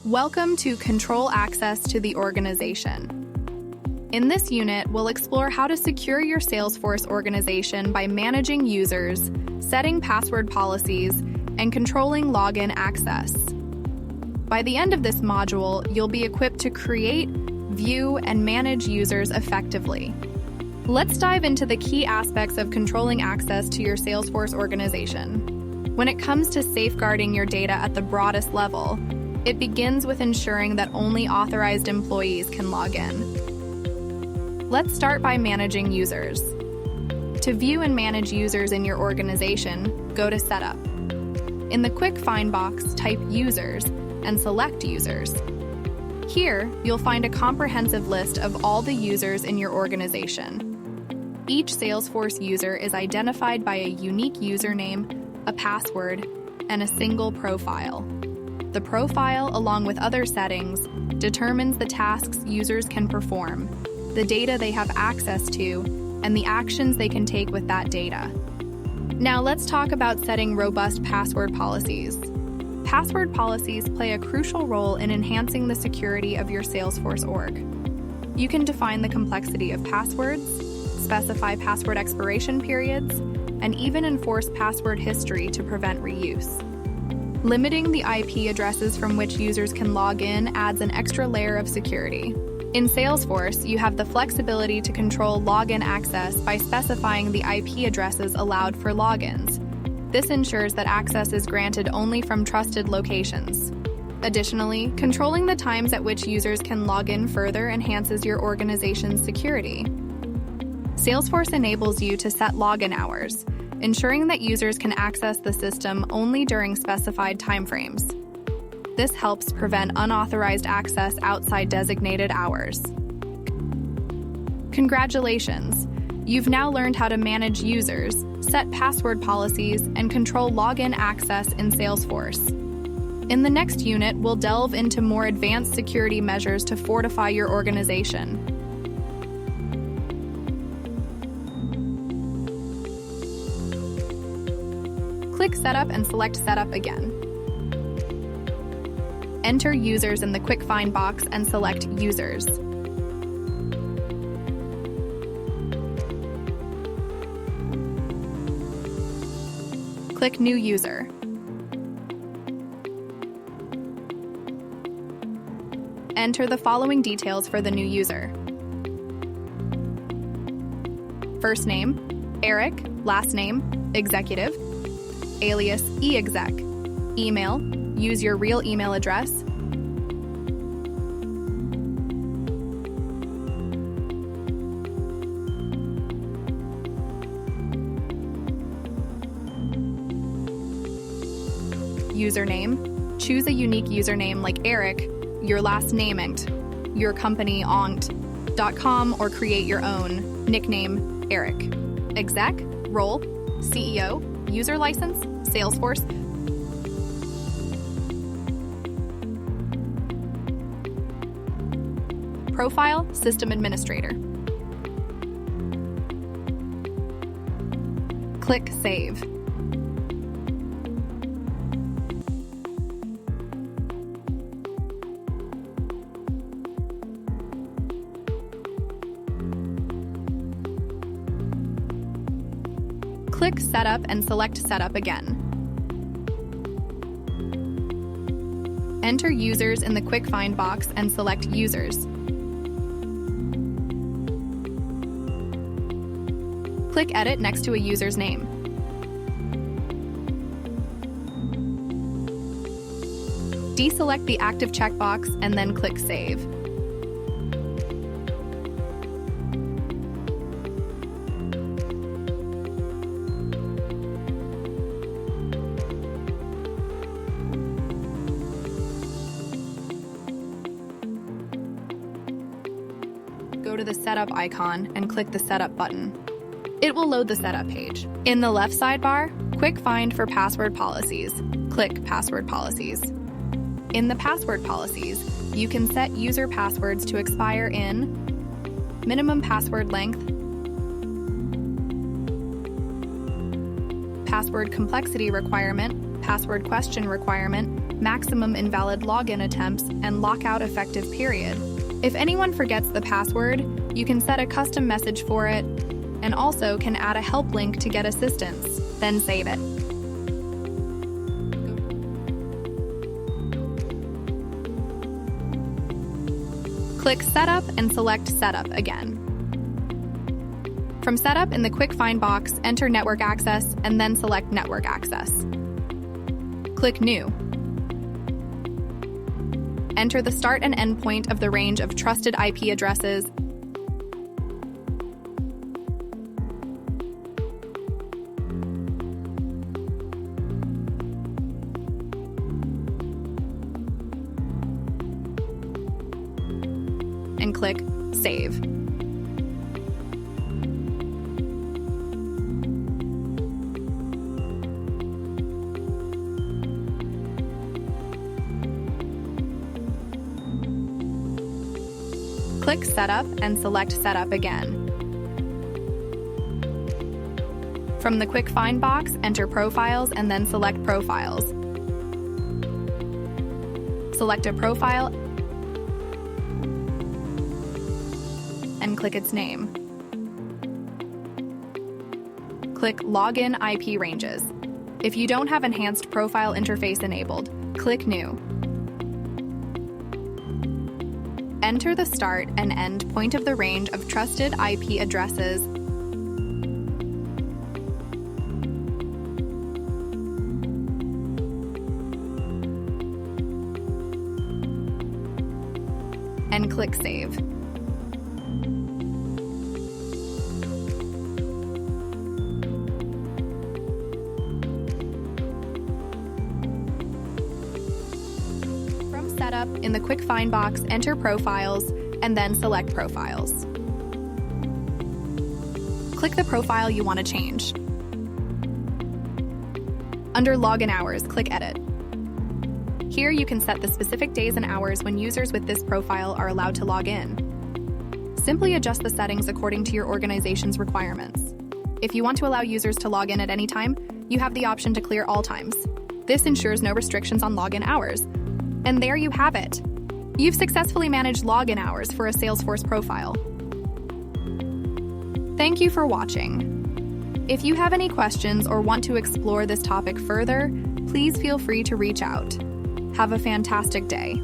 Welcome to Control Access to the Organization. In this unit, we'll explore how to secure your Salesforce organization by managing users, setting password policies, and controlling login access. By the end of this module, you'll be equipped to create, view, and manage users effectively. Let's dive into the key aspects of controlling access to your Salesforce organization. When it comes to safeguarding your data at the broadest level, it begins with ensuring that only authorized employees can log in. Let's start by managing users. To view and manage users in your organization, go to Setup. In the Quick Find box, type Users and select Users. Here, you'll find a comprehensive list of all the users in your organization. Each Salesforce user is identified by a unique username, a password, and a single profile. The profile, along with other settings, determines the tasks users can perform, the data they have access to, and the actions they can take with that data. Now let's talk about setting robust password policies. Password policies play a crucial role in enhancing the security of your Salesforce org. You can define the complexity of passwords, specify password expiration periods, and even enforce password history to prevent reuse. Limiting the IP addresses from which users can log in adds an extra layer of security. In Salesforce, you have the flexibility to control login access by specifying the IP addresses allowed for logins. This ensures that access is granted only from trusted locations. Additionally, controlling the times at which users can log in further enhances your organization's security. Salesforce enables you to set login hours, ensuring that users can access the system only during specified timeframes. This helps prevent unauthorized access outside designated hours. Congratulations! You've now learned how to manage users, set password policies, and control login access in Salesforce. In the next unit, we'll delve into more advanced security measures to fortify your organization. Click Setup and select Setup again. Enter users in the Quick Find box and select Users. Click New User. Enter the following details for the new user. First name, Eric, last name, executive, alias e-exec, email, use your real email address, username, choose a unique username like Eric, your last name your company .com, or create your own nickname Eric. Exec, role, CEO, user license, Salesforce. Profile, system administrator. Click Save. Click Setup and select Setup again. Enter users in the Quick Find box and select Users. Click Edit next to a user's name. Deselect the active checkbox and then click Save. Go to the Setup icon and click the Setup button. It will load the setup page. In the left sidebar, Quick Find for Password Policies. Click Password Policies. In the Password Policies, you can set user passwords to expire in minimum password length, password complexity requirement, password question requirement, maximum invalid login attempts, and lockout effective period. If anyone forgets the password, you can set a custom message for it, and also can add a help link to get assistance, then save it. Click Setup and select Setup again. From Setup in the Quick Find box, enter Network Access and then select Network Access. Click New. Enter the start and end point of the range of trusted IP addresses and click Save. Click Setup and select Setup again. From the Quick Find box, enter Profiles and then select Profiles. Select a profile and click its name. Click Login IP Ranges. If you don't have Enhanced Profile Interface enabled, click New. Enter the start and end point of the range of trusted IP addresses and click Save. From Setup, in the Quick Find box, enter Profiles and then select Profiles. Click the profile you want to change. Under Login Hours, click Edit. Here you can set the specific days and hours when users with this profile are allowed to log in. Simply adjust the settings according to your organization's requirements. If you want to allow users to log in at any time, you have the option to clear all times. This ensures no restrictions on login hours. And there you have it. You've successfully managed login hours for a Salesforce profile. Thank you for watching. If you have any questions or want to explore this topic further, please feel free to reach out. Have a fantastic day.